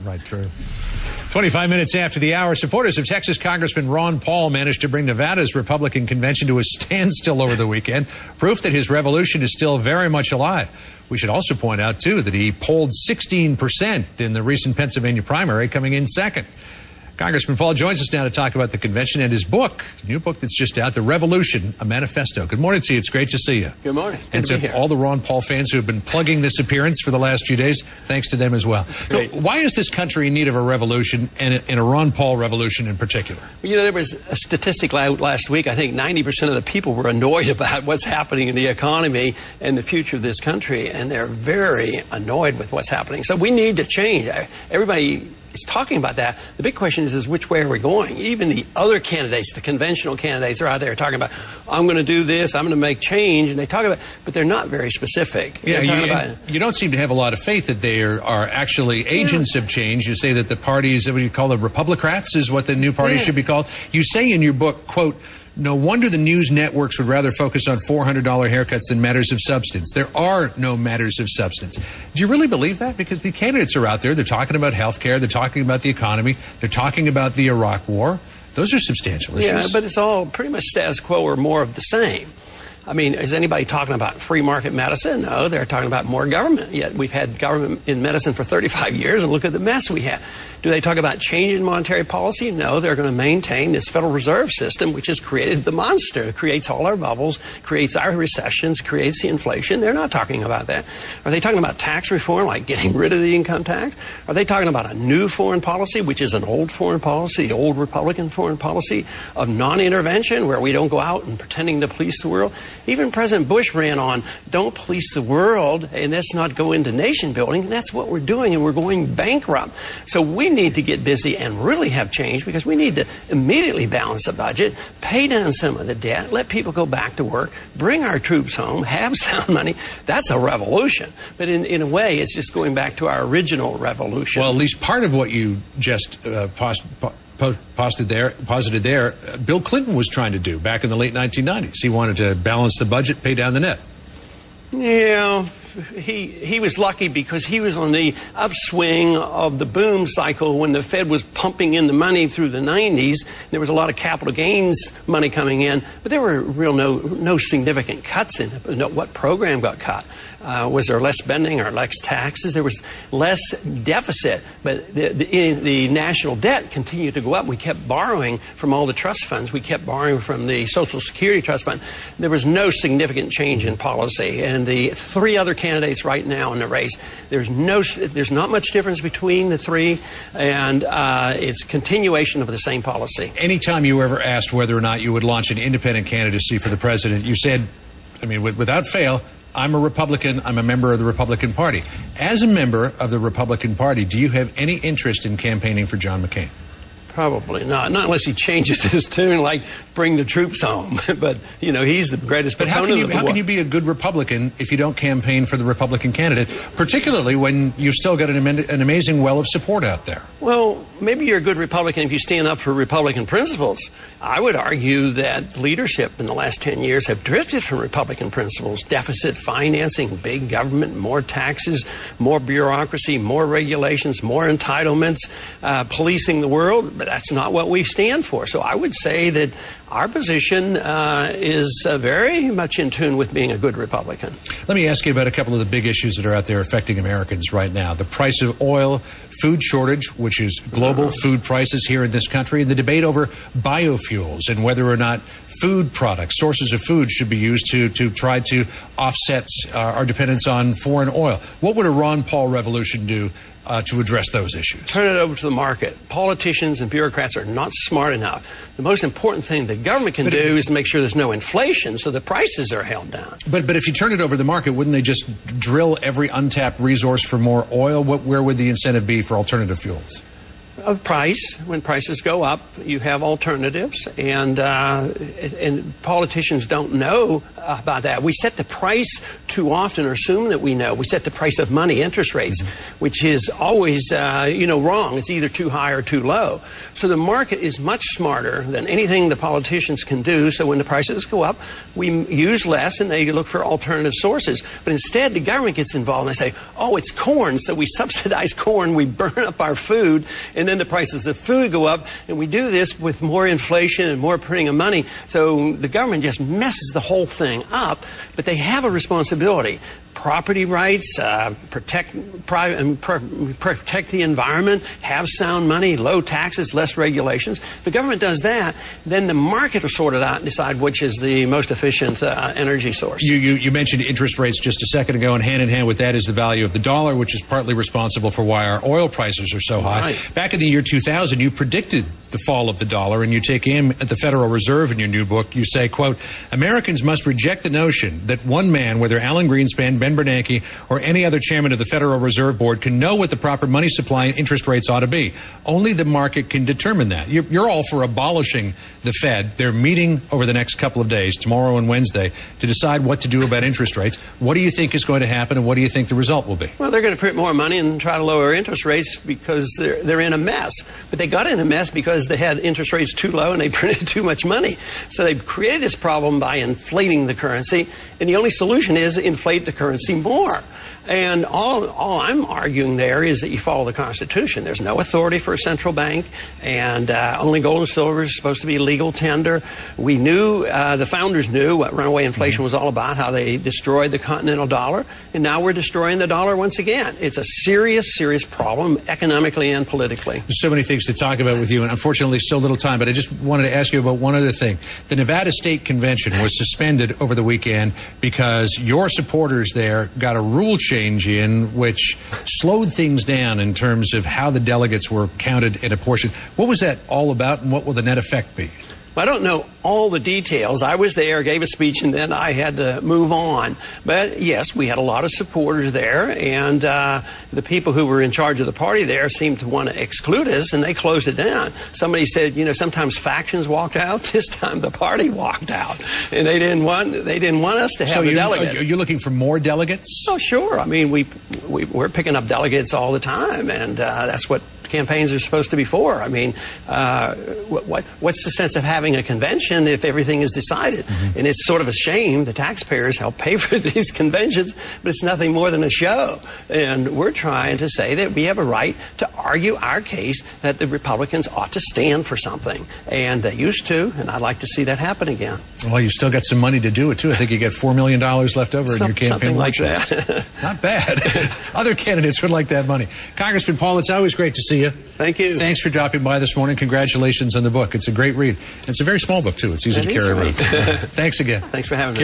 Right, true. 25 minutes after the hour, supporters of Texas Congressman Ron Paul managed to bring Nevada's Republican convention to a standstill over the weekend, proof that his revolution is still very much alive. We should also point out, too, that he polled 16% in the recent Pennsylvania primary, coming in second. Congressman Paul joins us now to talk about the convention and his book, a new book that's just out, The Revolution, a Manifesto. Good morning to you. It's great to see you. Good morning. And to all the Ron Paul fans who have been plugging this appearance for the last few days, thanks to them as well. So why is this country in need of a revolution, and a Ron Paul revolution in particular? Well, you know, there was a statistic out last week. I think 90% of the people were annoyed about what's happening in the economy and the future of this country, and they're very annoyed with what's happening. So we need to change. Everybody is talking about that. The big question is which way are we going? Even the other candidates, the conventional candidates, are out there talking about, I'm going to do this, I'm going to make change, and they talk about, but they're not very specific. Yeah, you don't seem to have a lot of faith that they are actually agents of change. You say that the parties, what you call the Republicrats, is what the new party should be called. You say in your book, quote, no wonder the news networks would rather focus on $400 haircuts than matters of substance. There are no matters of substance. Do you really believe that? Because the candidates are out there. They're talking about health care. They're talking about the economy. They're talking about the Iraq war. Those are substantial issues. Yeah, but it's all pretty much status quo or more of the same. I mean, is anybody talking about free market medicine? No, they're talking about more government. Yet we've had government in medicine for 35 years, and look at the mess we have. Do they talk about changing monetary policy? No, they're going to maintain this Federal Reserve System, which has created the monster. It creates all our bubbles, creates our recessions, creates the inflation. They're not talking about that. Are they talking about tax reform, like getting rid of the income tax? Are they talking about a new foreign policy, which is an old foreign policy, the old Republican foreign policy of non-intervention, where we don't go out and pretending to police the world? Even President Bush ran on, don't police the world, and let's not go into nation building. And that's what we're doing, and we're going bankrupt. So we need to get busy and really have change, because we need to immediately balance the budget, pay down some of the debt, let people go back to work, bring our troops home, have sound money. That's a revolution. But in a way, it's just going back to our original revolution. Well, at least part of what you just posited there, Bill Clinton was trying to do back in the late 1990s. He wanted to balance the budget, pay down the net. Yeah, he was lucky because he was on the upswing of the boom cycle when the Fed was pumping in the money through the 90s. There was a lot of capital gains money coming in, but there were no significant cuts in it. What program got cut? Was there less spending or less taxes? There was less deficit, but the national debt continued to go up. We kept borrowing from all the trust funds. We kept borrowing from the Social Security Trust Fund. There was no significant change in policy. And the three other candidates right now in the race, there's not much difference between the three, and it's continuation of the same policy. Anytime you were ever asked whether or not you would launch an independent candidacy for the president, you said, I mean, without fail, I'm a Republican. I'm a member of the Republican Party. As a member of the Republican Party, do you have any interest in campaigning for John McCain? Probably not unless he changes his tune, like bring the troops home. But, you know, he's the greatest proponent of the war. How can you be a good Republican if you don't campaign for the Republican candidate, particularly when you've still got an amazing well of support out there? Well, maybe you're a good Republican if you stand up for Republican principles. I would argue that leadership in the last 10 years have drifted from Republican principles. Deficit financing, big government, more taxes, more bureaucracy, more regulations, more entitlements, policing the world. But that's not what we stand for. So I would say that our position is very much in tune with being a good Republican. Let me ask you about a couple of the big issues that are out there affecting Americans right now. The price of oil, food shortage, which is global food prices here in this country, and the debate over biofuels and whether or not food products, sources of food, should be used to try to offset our dependence on foreign oil. What would a Ron Paul revolution do to address those issues? Turn it over to the market. Politicians and bureaucrats are not smart enough. The most important thing the government can do is to make sure there's no inflation so the prices are held down. But if you turn it over to the market, wouldn't they just drill every untapped resource for more oil? Where would the incentive be for alternative fuels? Of price. When prices go up, you have alternatives, and politicians don't know about that. We set the price too often, or assume that we know. We set the price of money, interest rates, which is always, wrong. It's either too high or too low. So the market is much smarter than anything the politicians can do. So when the prices go up, we use less and they look for alternative sources. But instead, the government gets involved and they say, oh, it's corn, so we subsidize corn, we burn up our food, and then the prices of food go up, and we do this with more inflation and more printing of money. So the government just messes the whole thing up, but they have a responsibility. Property rights, protect the environment, have sound money, low taxes, less regulations. If the government does that, then the market will sort it out and decide which is the most efficient energy source. You mentioned interest rates just a second ago, and hand in hand with that is the value of the dollar, which is partly responsible for why our oil prices are so high. Right. Back in the year 2000, you predicted the fall of the dollar, and you take aim at the Federal Reserve in your new book. You say, quote, Americans must reject the notion that one man, whether Alan Greenspan, Ben Bernanke, or any other chairman of the Federal Reserve Board, can know what the proper money supply and interest rates ought to be. Only the market can determine that. You're all for abolishing the Fed. They're meeting over the next couple of days, tomorrow and Wednesday, to decide what to do about interest rates. What do you think is going to happen, and what do you think the result will be? Well, they're going to print more money and try to lower interest rates because they're in a mess. But they got in a mess because they had interest rates too low and they printed too much money. So they created this problem by inflating the currency, and the only solution is inflate the currency more. And all I'm arguing there is that you follow the Constitution. There's no authority for a central bank, and only gold and silver is supposed to be legal tender. We knew, the founders knew what runaway inflation was all about, how they destroyed the continental dollar, and now we're destroying the dollar once again. It's a serious, serious problem, economically and politically. There's so many things to talk about with you, and unfortunately so little time, but I just wanted to ask you about one other thing. The Nevada State Convention was suspended over the weekend because your supporters there got a rule change in which slowed things down in terms of how the delegates were counted and apportioned. What was that all about, and what will the net effect be? I don't know all the details. I was there, gave a speech, and then I had to move on. But yes, we had a lot of supporters there, and the people who were in charge of the party there seemed to want to exclude us, and they closed it down. Somebody said, sometimes factions walked out. This time the party walked out, and they didn't want us to have the delegates. You're looking for more delegates? Oh, sure. I mean, we're picking up delegates all the time, and that's what campaigns are supposed to be for. I mean, what's the sense of having a convention if everything is decided? And it's sort of a shame the taxpayers help pay for these conventions, but it's nothing more than a show. And we're trying to say that we have a right to argue our case that the Republicans ought to stand for something. And they used to, and I'd like to see that happen again. Well, you still got some money to do it, too. I think you got $4 million left over in your campaign. Something like that. Not bad. Other candidates would like that money. Congressman Paul, it's always great to see you. Thank you. Thanks for dropping by this morning. Congratulations on the book. It's a great read. It's a very small book, too. It's easy to carry around. Thanks again. Thanks for having me.